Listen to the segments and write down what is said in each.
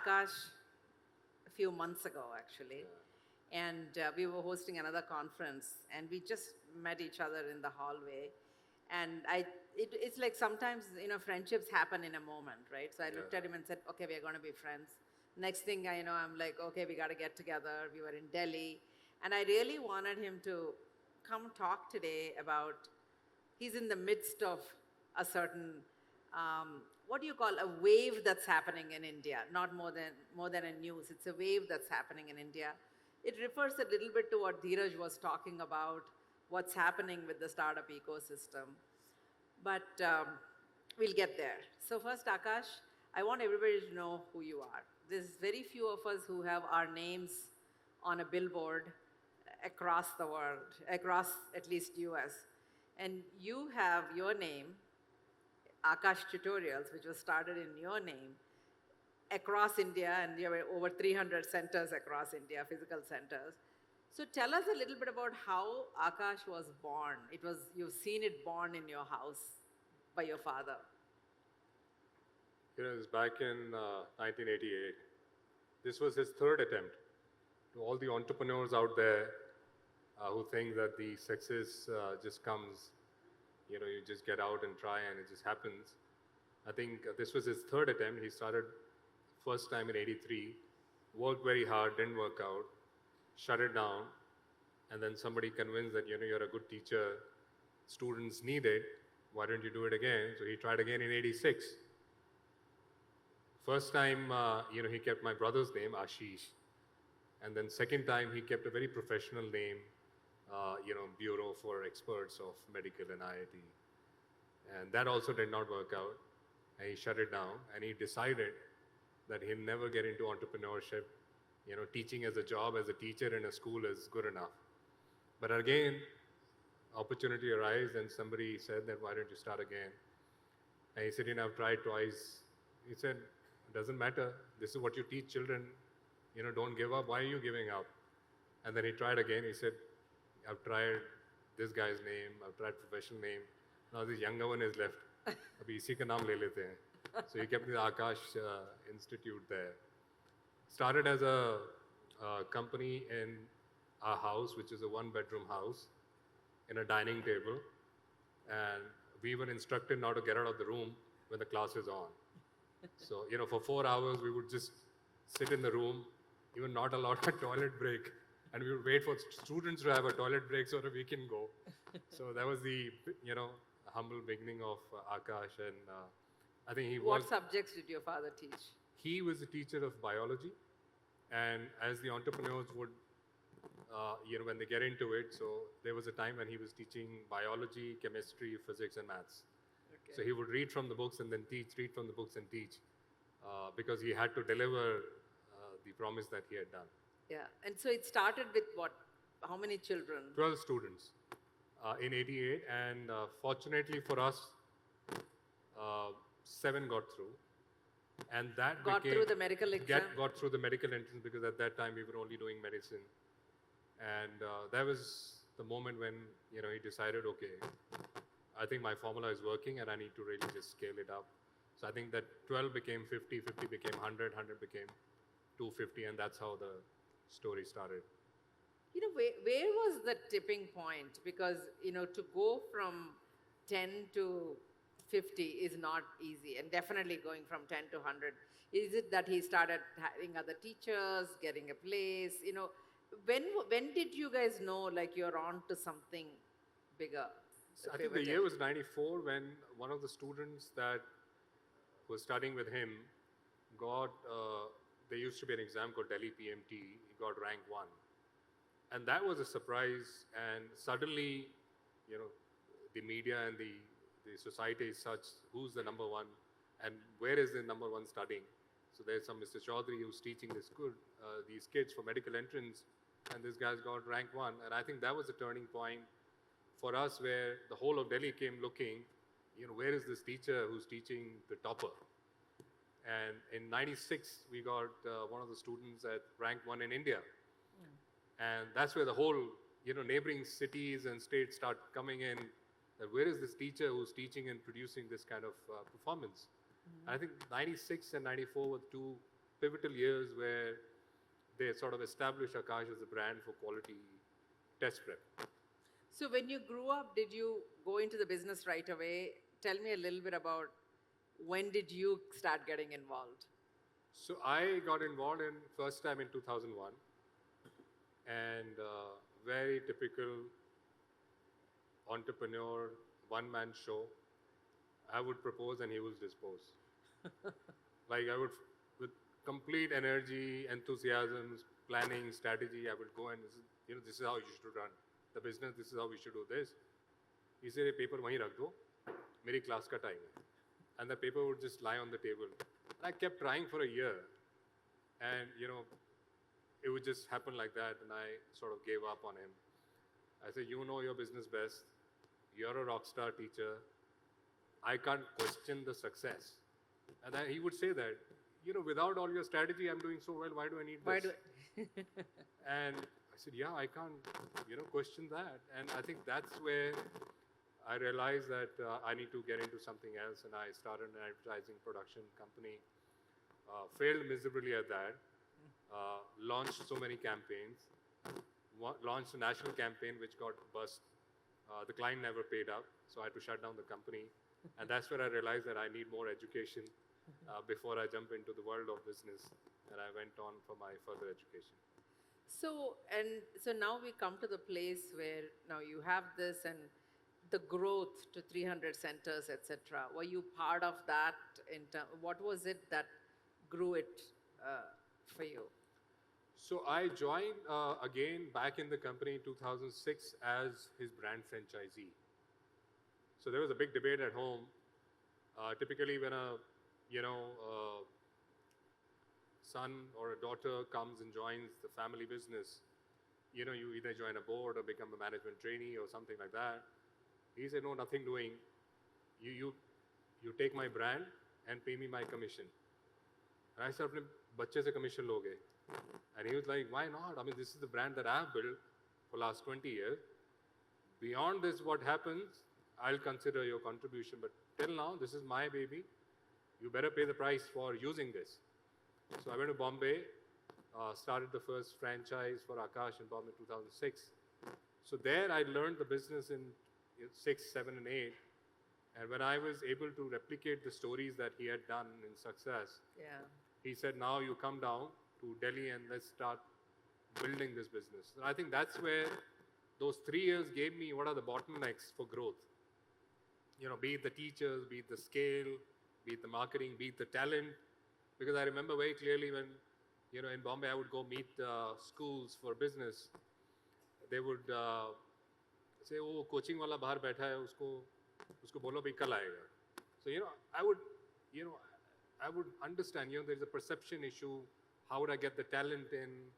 Aakash a few months ago, actually. And we were hosting another conference, and we just met each other in the hallway. And it's like sometimes, friendships happen in a moment, right? So I looked at him and said, okay, we're going to be friends. Next thing I know, I'm like, okay, we got to get together. We were in Delhi. And I really wanted him to come talk today about, he's in the midst of a certain, what do you call, a wave that's happening in India, not more than a news. It's a wave that's happening in India. It refers a little bit to what Dheeraj was talking about, what's happening with the startup ecosystem. But we'll get there. So first, Aakash, I want everybody to know who you are. There's very few of us who have our names on a billboard across the world, across at least US. And you have your name, Aakash Tutorials, which was started in your name, across India, and there were over 300 centers across India, physical centers. So tell us a little bit about how Aakash was born. You've seen it born in your house by your father. It was back in 1988. This was his third attempt. To all the entrepreneurs out there who think that the success just comes, you just get out and try and it just happens. I think this was his third attempt. He started first time in '83, worked very hard, didn't work out, shut it down, and then somebody convinced that you're a good teacher, students need it, why don't you do it again? So he tried again in '86. First time, he kept my brother's name, Ashish, and then second time he kept a very professional name, Bureau for Experts of Medical and IIT, and that also did not work out, and he shut it down, and he decided that he'll never get into entrepreneurship. Teaching as a job, as a teacher in a school is good enough. But again, opportunity arose and somebody said that, why don't you start again? And he said, I've tried twice. He said, it doesn't matter. This is what you teach children. Don't give up. Why are you giving up? And then he tried again. He said, I've tried this guy's name. I've tried professional name. Now this younger one is left. Abhi isi ka naam le lete hain. So he kept the Aakash Institute there. Started as a company in our house, which is a one-bedroom house, in a dining table. And we were instructed not to get out of the room when the class is on. So, for 4 hours, we would just sit in the room, even not allowed a toilet break. And we would wait for students to have a toilet break so that we can go. So that was the, humble beginning of Aakash. And I think he was... What subjects did your father teach? He was a teacher of biology. And as the entrepreneurs would, when they get into it, so there was a time when he was teaching biology, chemistry, physics, and maths. Okay. So he would read from the books and then teach, read from the books and teach, because he had to deliver the promise that he had done. Yeah, and so it started with what? How many children? 12 students in '88, and fortunately for us, 7 got through. And that got through the medical exam? Got through the medical entrance, because at that time we were only doing medicine. And that was the moment when, he decided, okay, I think my formula is working and I need to really just scale it up. So I think that 12 became 50, 50 became 100, 100 became 250, and that's how the story started. Where was the tipping point? Because, to go from 10 to 50 is not easy, and definitely going from 10 to 100. Is it that he started having other teachers, getting a place? When did you guys know, like, you're on to something bigger? So I think the year was '94 when one of the students that was studying with him got, there used to be an exam called Delhi PMT, he got rank 1. And that was a surprise, and suddenly, the media and the society is such, who's the number one and where is the number one studying? So there's some Mr. Chaudhry who's teaching these kids for medical entrance, and this guy's got rank 1. And I think that was a turning point for us, where the whole of Delhi came looking, where is this teacher who's teaching the topper? And in '96, we got one of the students at rank 1 in India. Yeah. And that's where the whole, neighboring cities and states start coming in, that where is this teacher who's teaching and producing this kind of performance? Mm-hmm. I think '96 and '94 were 2 pivotal years where they sort of established Akash as a brand for quality test prep. So when you grew up, did you go into the business right away? Tell me a little bit about when did you start getting involved? So I got involved in first time in 2001, and very typical entrepreneur, one-man show. I would propose and he would dispose. Like I would, with complete energy, enthusiasm, planning, strategy, I would go and this is how you should run the business. This is how we should do this. He said, paper वहीं रख दो, मेरी class का time है. And the paper would just lie on the table. And I kept trying for a year, and it would just happen like that, and I sort of gave up on him. I said, you know your business best. You're a rock star teacher. I can't question the success. And then he would say that, without all your strategy, I'm doing so well. Why do I need this? And I said, yeah, I can't, question that. And I think that's where I realized that I need to get into something else. And I started an advertising production company. Failed miserably at that. Launched so many campaigns. Launched a national campaign which got bust. The client never paid up, so I had to shut down the company. And that's where I realized that I need more education before I jump into the world of business. And I went on for my further education. So now we come to the place where now you have this and the growth to 300 centers, etc. Were you part of that? What was it that grew it for you? So I joined again back in the company in 2006 as his brand franchisee. So there was a big debate at home. Typically when a son or a daughter comes and joins the family business, you either join a board or become a management trainee or something like that. He said, no, nothing doing. You take my brand and pay me my commission. And I said, बच्चे से commission लोगे? And he was like, why not? I mean, this is the brand that I have built for last 20 years. Beyond this, what happens, I'll consider your contribution. But till now, this is my baby. You better pay the price for using this. So I went to Bombay, started the first franchise for Akash in Bombay in 2006. So there I learned the business in 6, 7, and 8. And when I was able to replicate the stories that he had done in success, he said, now you come down to Delhi and let's start building this business. And I think that's where those 3 years gave me what are the bottlenecks for growth. Be it the teachers, be it the scale, be it the marketing, be it the talent. Because I remember very clearly when, in Bombay, I would go meet schools for business. They would say, oh, coaching wala bahar baitha hai, usko bolo bhi kal aayega. So, I would understand, there's a perception issue. How would I get the talent in?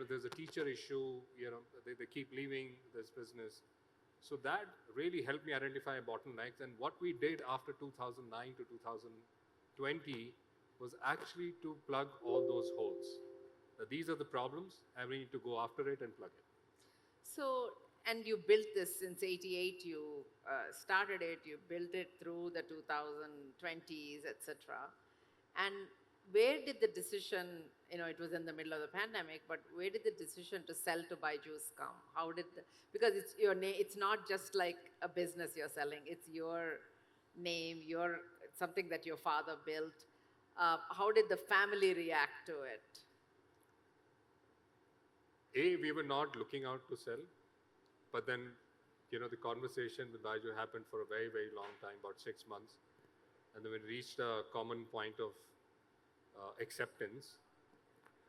There's a teacher issue, they keep leaving this business. So that really helped me identify bottlenecks. And what we did after 2009 to 2020 was actually to plug all those holes. These are the problems, and we need to go after it and plug it. So, and you built this since 88, you started it, you built it through the 2020s, etc. And where did the decision, it was in the middle of the pandemic, but where did the decision to sell to BYJU's come? How did because it's your name, it's not just like a business you're selling, it's your name, something that your father built. How did the family react to it? We were not looking out to sell, but then, the conversation with BYJU happened for a very, very long time, about 6 months. And then we reached a common point of acceptance.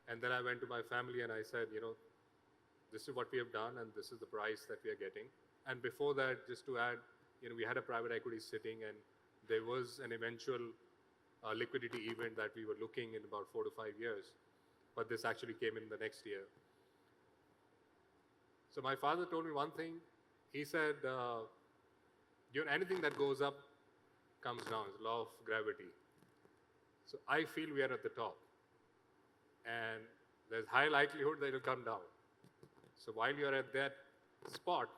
And then I went to my family and I said, this is what we have done and this is the price that we are getting. And before that, just to add, we had a private equity sitting and there was an eventual liquidity event that we were looking in about 4 to 5 years. But this actually came in the next year. So my father told me one thing. He said, anything that goes up comes down. It's law of gravity. So I feel we are at the top. And there's high likelihood that it will come down. So while you're at that spot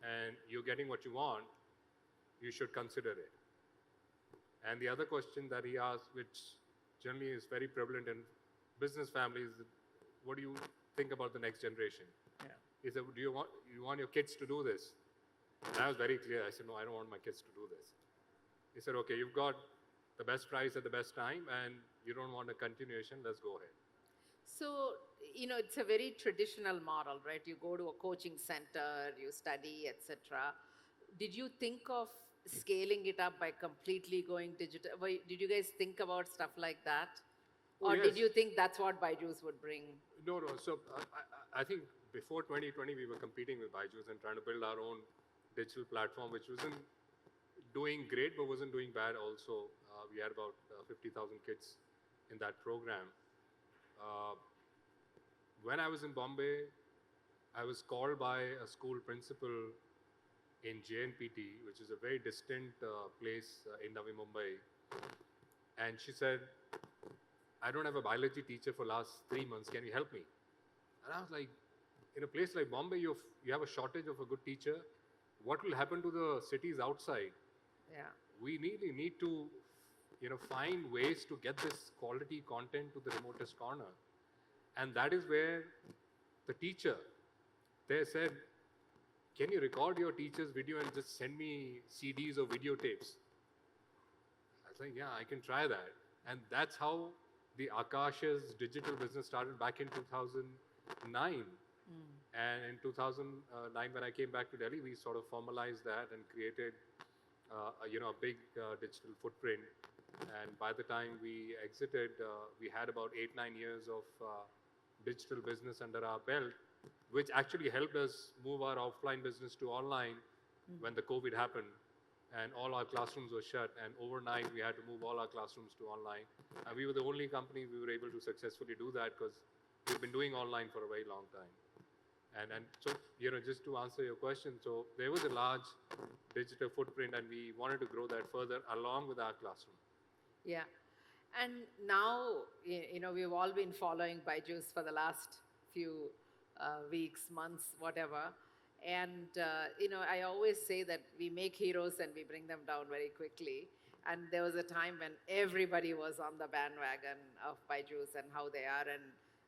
and you're getting what you want, you should consider it. And the other question that he asked, which generally is very prevalent in business families. What do you think about the next generation? Yeah. He said, do you want your kids to do this? And I was very clear. I said, no, I don't want my kids to do this. He said, okay, you've got the best price at the best time and you don't want a continuation, let's go ahead. So, it's a very traditional model, right? You go to a coaching center, you study, etc. Did you think of scaling it up by completely going digital? Did you guys think about stuff like that? Oh, Or yes. did you think that's what Byju's would bring? No. So I think before 2020, we were competing with Byju's and trying to build our own digital platform, which wasn't doing great, but wasn't doing bad also. We had about 50,000 kids in that program. When I was in Bombay, I was called by a school principal in JNPT, which is a very distant place in Navi Mumbai. And she said, I don't have a biology teacher for last 3 months. Can you help me? And I was like, in a place like Bombay, you have a shortage of a good teacher. What will happen to the cities outside? Yeah. We really need to, find ways to get this quality content to the remotest corner. And that is where the teacher, they said, can you record your teacher's video and just send me CDs or videotapes? I was like, yeah, I can try that. And that's how the Akash's digital business started back in 2009. And in 2009, when I came back to Delhi, we sort of formalized that and created, a big digital footprint. And by the time we exited, we had about 8-9 years of digital business under our belt, which actually helped us move our offline business to online when the COVID happened. And all our classrooms were shut, and overnight we had to move all our classrooms to online. And we were the only company we were able to successfully do that because we've been doing online for a very long time. And so, just to answer your question, so there was a large digital footprint and we wanted to grow that further along with our classroom. Yeah. And now, we've all been following Byju's for the last few weeks, months, whatever. And, I always say that we make heroes and we bring them down very quickly. And there was a time when everybody was on the bandwagon of Byju's and how they are. And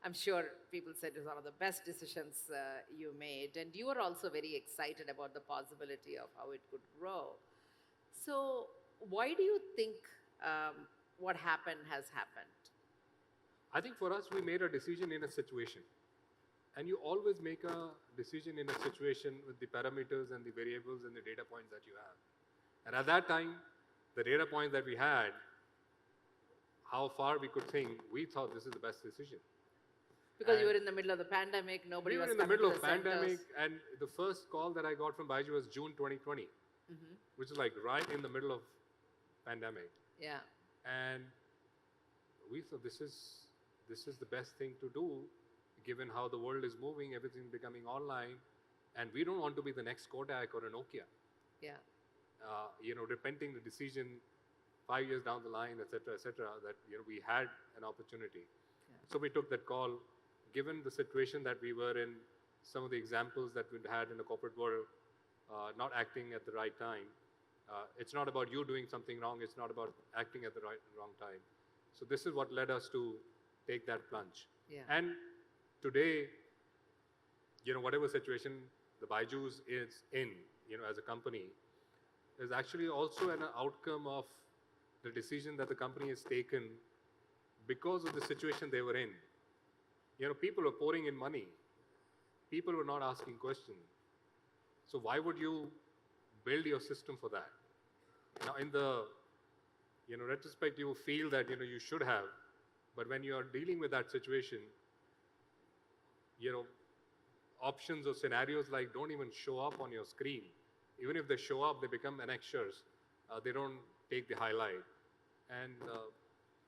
I'm sure people said it was one of the best decisions you made. And you were also very excited about the possibility of how it could grow. So why do you think what happened has happened? I think for us, we made a decision in a situation. And you always make a decision in a situation with the parameters and the variables and the data points that you have. And at that time, the data points that we had, how far we could think, we thought this is the best decision. Because you were in the middle of the pandemic, nobody was in the middle of coming to the pandemic, centers. and the first call that I got from Byju was June 2020, which is like right in the middle of pandemic. Yeah. And we thought this is the best thing to do, given how the world is moving, everything becoming online, and we don't want to be the next Kodak or a Nokia. Yeah. Repenting the decision 5 years down the line, et cetera, that we had an opportunity. Yeah. So we took that call, given the situation that we were in, some of the examples that we'd had in the corporate world, not acting at the right time. It's not about you doing something wrong, it's not about acting at the wrong time. So this is what led us to take that plunge. Yeah. And today, whatever situation the Byju's is in, as a company, is actually also an outcome of the decision that the company has taken because of the situation they were in. People were pouring in money. People were not asking questions. So why would you build your system for that? Now, in the retrospect, you feel that you should have, but when you are dealing with that situation, options or scenarios like don't even show up on your screen. Even if they show up, they become annexures. They don't take the highlight. And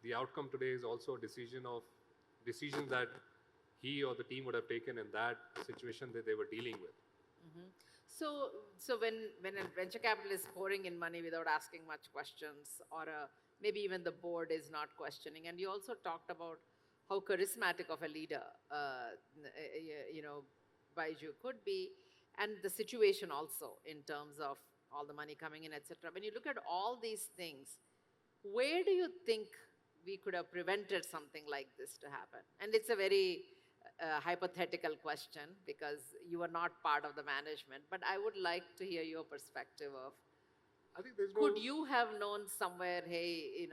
the outcome today is also a decisions that he or the team would have taken in that situation that they were dealing with. So when a venture capital is pouring in money without asking much questions, or maybe even the board is not questioning, and you also talked about how charismatic of a leader, Byju could be, and the situation also in terms of all the money coming in, etc. When you look at all these things, where do you think we could have prevented something like this to happen? And it's a very hypothetical question because you are not part of the management, but I would like to hear your perspective of, I think there's could no. you have known somewhere, hey,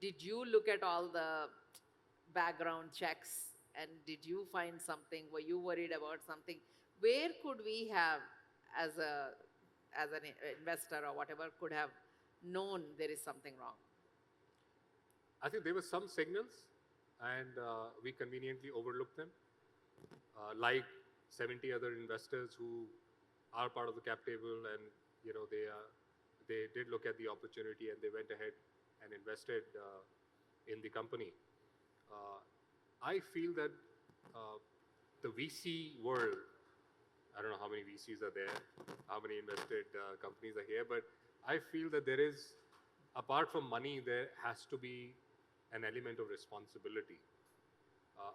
did you look at all the background checks and did you find something? Were you worried about something? Where could we have, as an investor or whatever, could have known there is something wrong? I think there were some signals, and we conveniently overlooked them. Like 70 other investors who are part of the cap table, and they did look at the opportunity and they went ahead and invested in the company. Uh, I feel that the VC world, I don't know how many VCs are there, how many invested companies are here, but I feel that there is, apart from money, there has to be an element of responsibility. Uh,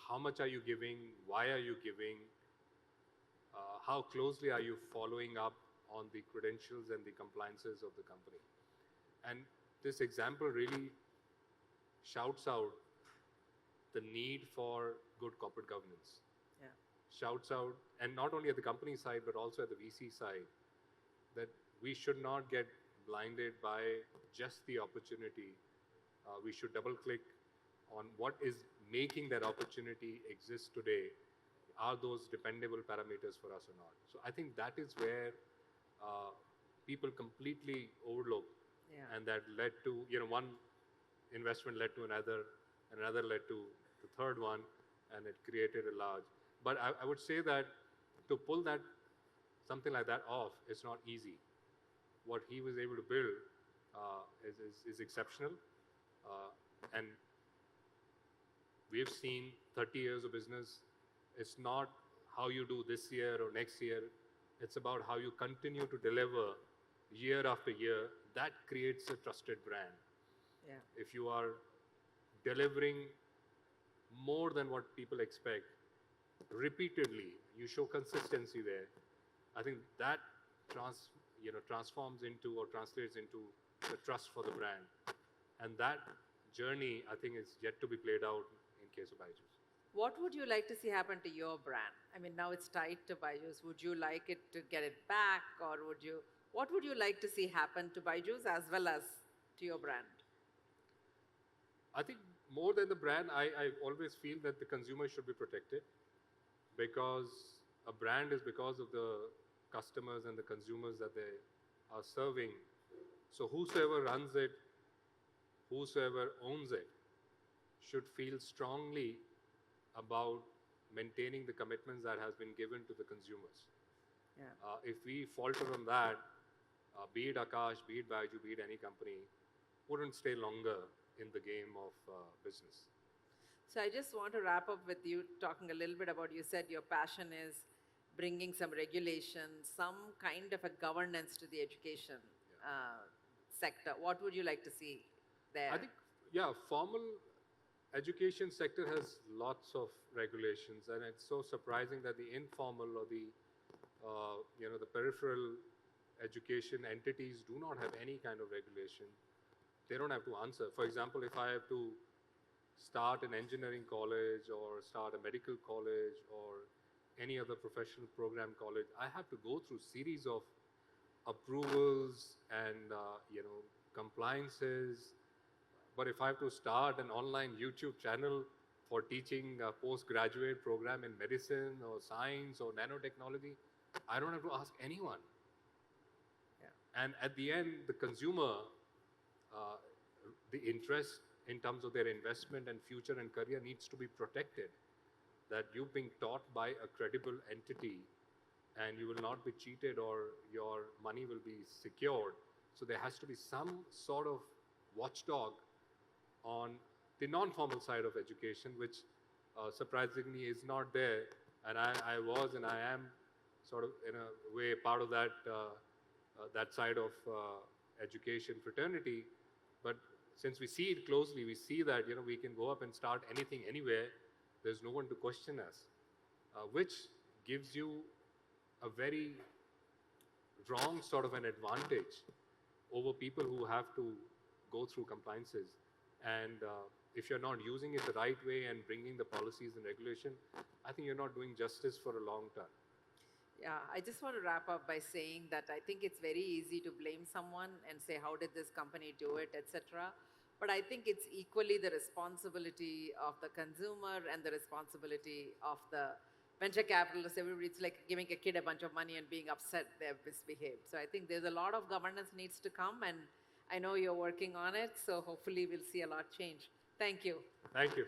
how much are you giving? Why are you giving? How closely are you following up on the credentials and the compliances of the company? And this example really shouts out the need for good corporate governance. Yeah. Shouts out, and not only at the company side, but also at the VC side, that we should not get blinded by just the opportunity. We should double click on what is making that opportunity exist today. Are those dependable parameters for us or not? So I think that is where people completely overlook, Yeah. and that led to, one investment led to another, and another led to the third one, and it created a large. But I would say that to pull that, something like that off, is not easy. What he was able to build is exceptional. And we've seen 30 years of business. It's not how you do this year or next year. It's about how you continue to deliver year after year. That creates a trusted brand. Yeah. If you are delivering more than what people expect repeatedly, you show consistency there. I think that transforms into or translates into the trust for the brand. And that journey, I think, is yet to be played out in case of Byju's. What would you like to see happen to your brand? I mean, now it's tied to Byju's. Would you like it to get it back, or what would you like to see happen to Byju's as well as to your brand? I think more than the brand, I always feel that the consumer should be protected, because a brand is because of the customers and the consumers that they are serving. So whosoever runs it, whosoever owns it, should feel strongly about maintaining the commitments that has been given to the consumers. Yeah. If we falter on that, be it Akash, be it Byju, be it any company, wouldn't stay longer in the game of business. So I just want to wrap up with you talking a little bit about, you said your passion is bringing some regulation, some kind of a governance to the education sector. What would you like to see there? I think, formal education sector has lots of regulations, and it's so surprising that the informal or the peripheral education entities do not have any kind of regulation. They don't have to answer. For example, if I have to start an engineering college or start a medical college or any other professional program college, I have to go through series of approvals and compliances. But if I have to start an online YouTube channel for teaching a postgraduate program in medicine or science or nanotechnology, I don't have to ask anyone. Yeah. And at the end, the consumer, the interest in terms of their investment and future and career needs to be protected. That you're being taught by a credible entity and you will not be cheated or your money will be secured. So there has to be some sort of watchdog on the non-formal side of education, which surprisingly is not there. And I was and I am sort of in a way part of that side of education fraternity. But since we see it closely, we see that we can go up and start anything anywhere. There's no one to question us, which gives you a very wrong sort of an advantage over people who have to go through compliances. And if you're not using it the right way and bringing the policies and regulation, I think you're not doing justice for a long term. Yeah, I just want to wrap up by saying that I think it's very easy to blame someone and say, how did this company do it, etc. But I think it's equally the responsibility of the consumer and the responsibility of the venture capitalists. Everybody, it's like giving a kid a bunch of money and being upset they've misbehaved. So I think there's a lot of governance needs to come, and I know you're working on it, so hopefully we'll see a lot change. Thank you. Thank you.